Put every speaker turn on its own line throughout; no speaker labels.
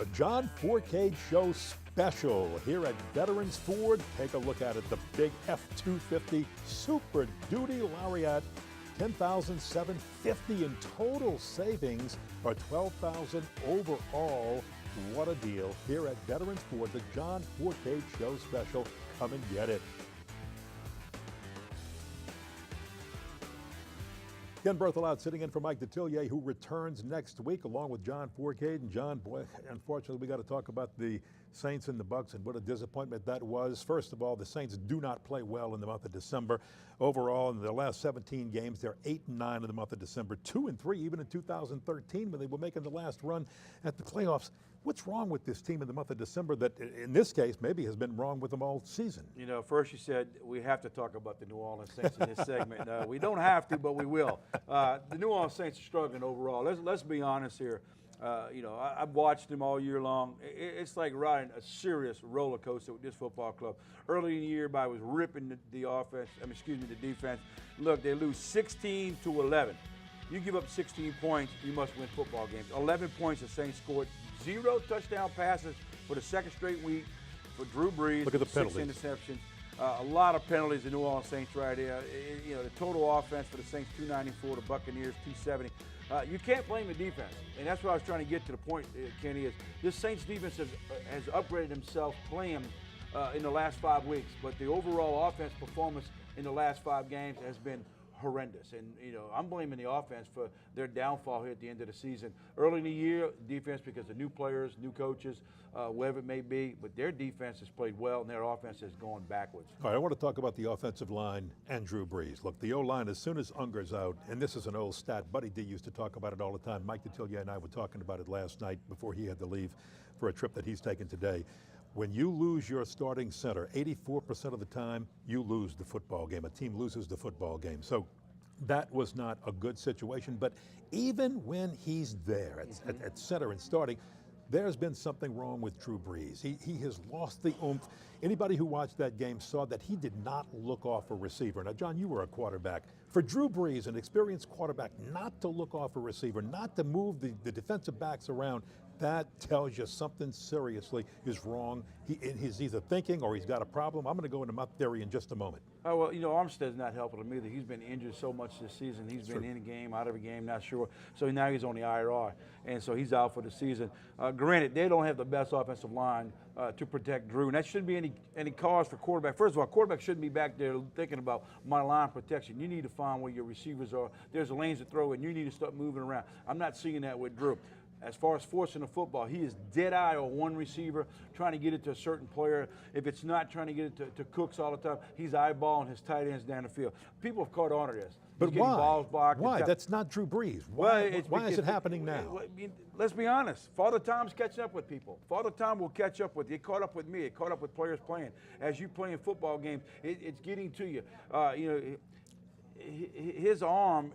The John Fourcade Show special here at Veterans Ford. Take a look at it. The big F-250 Super Duty Lariat. $10,750 in total savings, or $12,000 overall. What a deal here at Veterans Ford. The John Fourcade Show special. Come and get it. Ken Berthel out sitting in for Mike Detillier, who returns next week along with John Fourcade. And John, boy, unfortunately, we got to talk about the Saints and the Bucks and what a disappointment that was. First of all, the Saints do not play well in the month of December. Overall, in their last 17 games, they're 8-9 in the month of December, 2-3 even in 2013 when they were making the last run at the playoffs. What's wrong with this team in the month of December that, in this case, maybe has been wrong with them all season?
You know, first you said we have to talk about the New Orleans Saints in this segment. We don't have to, but we will. The New Orleans Saints are struggling overall. Let's be honest here. You know, I've watched them all year long. It's like riding a serious roller coaster with this football club. Early in the year, everybody was ripping the offense. The defense. Look, they lose 16-11. You give up 16 points, you must win football games. 11 points, the Saints scored. 0 touchdown passes for the second straight week for Drew Brees.
Look at the penalties.
6 interceptions. A lot of penalties, the New Orleans Saints right there. You know, the total offense for the Saints, 294, the Buccaneers, 270. You can't blame the defense, and that's what I was trying to get to the point, Kenny, is this Saints defense has upgraded himself playing in the last 5 weeks, but the overall offense performance in the last 5 games has been horrendous. And, you know, I'm blaming the offense for their downfall here at the end of the season. Early in the year, defense because of new players, new coaches, whatever it may be, but their defense has played well and their offense has gone backwards.
All right, I want to talk about the offensive line and Drew Brees. Look, the O-line, as soon as Unger's out, and this is an old stat, Buddy D used to talk about it all the time. Mike Detillier and I were talking about it last night before he had to leave for a trip that he's taken today. When you lose your starting center, 84% of the time, you lose the football game. A team loses the football game. So that was not a good situation. But even when he's there at center and starting, there's been something wrong with Drew Brees. He has lost the oomph. Anybody who watched that game saw that he did not look off a receiver. Now, John, you were a quarterback. For Drew Brees, an experienced quarterback, not to look off a receiver, not to move the defensive backs around, that tells you something seriously is wrong. He's either thinking or he's got a problem. I'm going to go into my theory in just a moment.
Oh, well, you know, Armstead's not helping him either. He's been injured so much this season. He's been in a game, out of a game, not sure. So now he's on the IR, and so he's out for the season. Granted, they don't have the best offensive line to protect Drew, and that shouldn't be any cause for quarterback. First of all, quarterback shouldn't be back there thinking about my line protection. You need to find where your receivers are. There's lanes to throw, and you need to start moving around. I'm not seeing that with Drew. As far as forcing the football, he is dead-eye on one receiver, trying to get it to a certain player. If it's not trying to get it to Cooks all the time, he's eyeballing his tight ends down the field. People have caught on to this.
But why? Balls blocked. Why? That's not Drew Brees. Why, why is it happening now?
Let's be honest. Father Time's catching up with people. Father Time will catch up with you. It caught up with me. It caught up with players playing. As you play in football games, it's getting to you. You know, his arm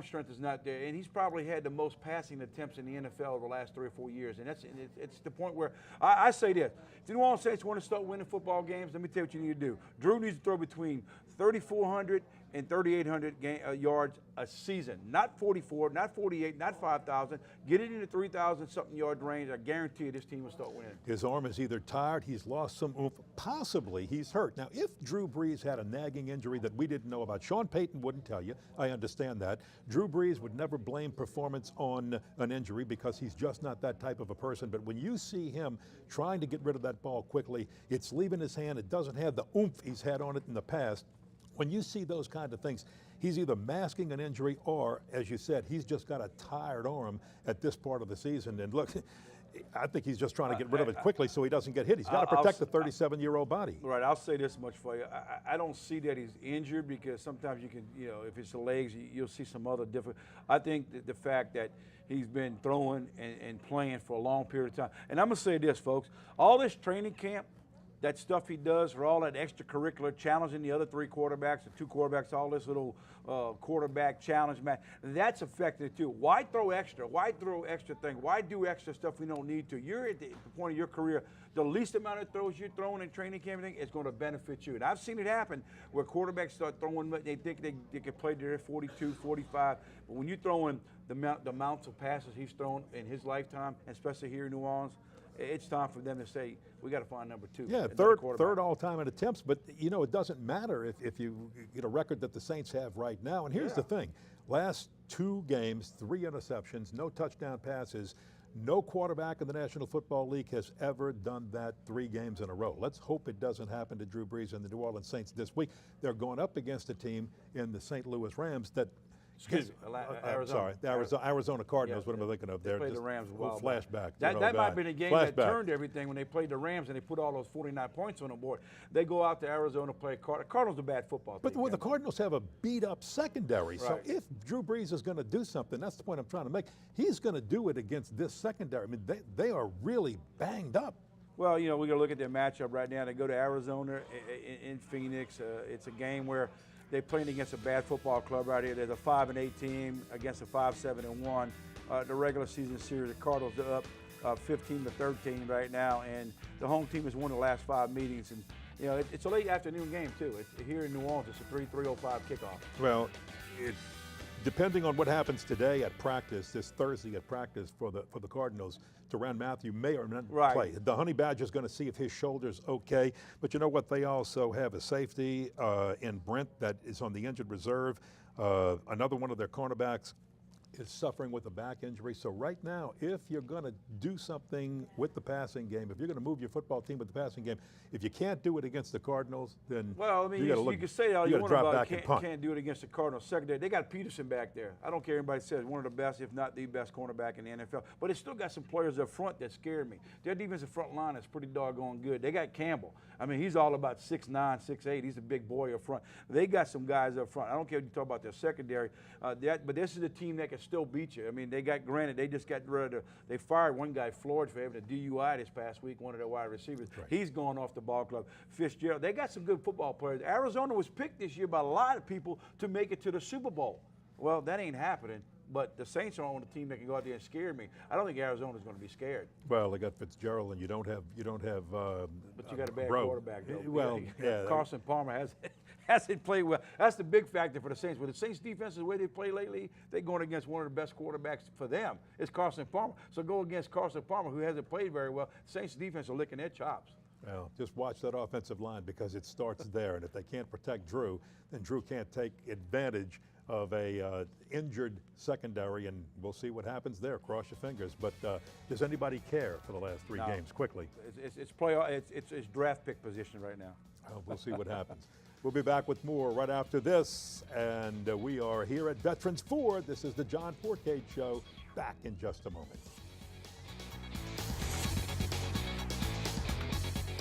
strength is not there, and he's probably had the most passing attempts in the NFL over the last 3 or 4 years, and it's the point where I say this: if the New Orleans Saints want to start winning football games, let me tell you what you need to do. Drew needs to throw between 3,400 and 3,800 yards a season, not 44, not 48, not 5,000. Get it in the 3,000-something yard range. I guarantee you this team will start winning.
His arm is either tired, he's lost some oomph, possibly he's hurt. Now, if Drew Brees had a nagging injury that we didn't know about, Sean Payton wouldn't tell you. I understand that. Drew Brees would never blame performance on an injury because he's just not that type of a person. But when you see him trying to get rid of that ball quickly, it's leaving his hand. It doesn't have the oomph he's had on it in the past. When you see those kind of things, he's either masking an injury or, as you said, he's just got a tired arm at this part of the season. And look, I think he's just trying to get rid of it quickly so he doesn't get hit. He's got to protect the 37-year-old body.
Right, I'll say this much for you. I don't see that he's injured because sometimes you can, you know, if it's the legs, you'll see some other different. I think that the fact that he's been throwing and playing for a long period of time. And I'm going to say this, folks. All this training camp, that stuff he does for all that extracurricular challenging the other 3 quarterbacks, the 2 quarterbacks, all this little quarterback challenge match, that's affected too. Why throw extra? Why throw extra thing? Why do extra stuff we don't need to? You're at the point of your career, the least amount of throws you're throwing in training camp is going to benefit you. And I've seen it happen where quarterbacks start throwing, they think they can play to their 42, 45, but when you're throwing the amounts of passes he's thrown in his lifetime, especially here in New Orleans, it's time for them to say, we got to find number 2.
Yeah,
another
third all-time in attempts, but you know, it doesn't matter if you get a record that the Saints have right now. And here's the thing, last 2 games, 3 interceptions, no touchdown passes. No quarterback in the National Football League has ever done that 3 games in a row. Let's hope it doesn't happen to Drew Brees and the New Orleans Saints this week. They're going up against a team in the St. Louis Rams that
Excuse me, Arizona.
Sorry, the Arizona Cardinals.
Yeah,
what am I thinking of?
They played the Rams a while back.
Flashback.
That might have been a game that turned everything when they played the Rams and they put all those 49 points on the board. They go out to Arizona, play Cardinals. A bad football team.
But the Cardinals have a beat-up secondary.
Right.
So if Drew Brees is going to do something, that's the point I'm trying to make. He's going to do it against this secondary. I mean, they are really banged up.
Well, you know, we're going to look at their matchup right now. They go to Arizona in Phoenix. It's a game where they're playing against a bad football club right here. There's a 5-8 team against a 5-7-1. The regular season series, the Cardinals are up 15-13 right now, and the home team has won the last 5 meetings. And you know, it's a late afternoon game too. Here in New Orleans, it's a 3:05 kickoff.
Well, depending on what happens today at practice, this Thursday at practice for the Cardinals, Tyrann Mathieu may or may not play. The Honey Badger's going to see if his shoulder's okay. But you know what? They also have a safety in Brent that is on the injured reserve. Another one of their cornerbacks is suffering with a back injury. So right now, if you're going to do something with the passing game, if you're going to move your football team with the passing game, if you can't do it against the Cardinals, then
well, I mean, you can say all you want about it. Can't do it against the Cardinals secondary. They got Peterson back there. I don't care if anybody says one of the best, if not the best cornerback in the NFL. But it's still got some players up front that scare me. Their defensive front line is pretty doggone good. They got Campbell. I mean, he's all about 6'9", 6'8". He's a big boy up front. They got some guys up front. I don't care if you talk about their secondary, but this is a team that can still beat you. I mean, they just got rid of they fired one guy, Floyd, for having a DUI this past week, one of their wide receivers. Right. He's going off the ball club. Fitzgerald, they got some good football players. Arizona was picked this year by a lot of people to make it to the Super Bowl. Well, that ain't happening. But the Saints are on a team that can go out there and scare me. I don't think Arizona's going to be scared.
Well, they got Fitzgerald, and you don't have.
But you got a bad quarterback, though.
Well, yeah.
Carson Palmer hasn't played well. That's the big factor for the Saints. With the Saints defense, the way they play lately, they're going against one of the best quarterbacks for them. It's Carson Palmer. So go against Carson Palmer, who hasn't played very well. Saints defense are licking their chops.
Well, just watch that offensive line because it starts there, and if they can't protect Drew, then Drew can't take advantage of a injured secondary, and we'll see what happens there. Cross your fingers. But does anybody care for the last 3 games? Quickly.
It's draft pick position right now.
We'll see what happens. We'll be back with more right after this, and we are here at Veterans Ford. This is the John Fourcade Show. Back in just a moment.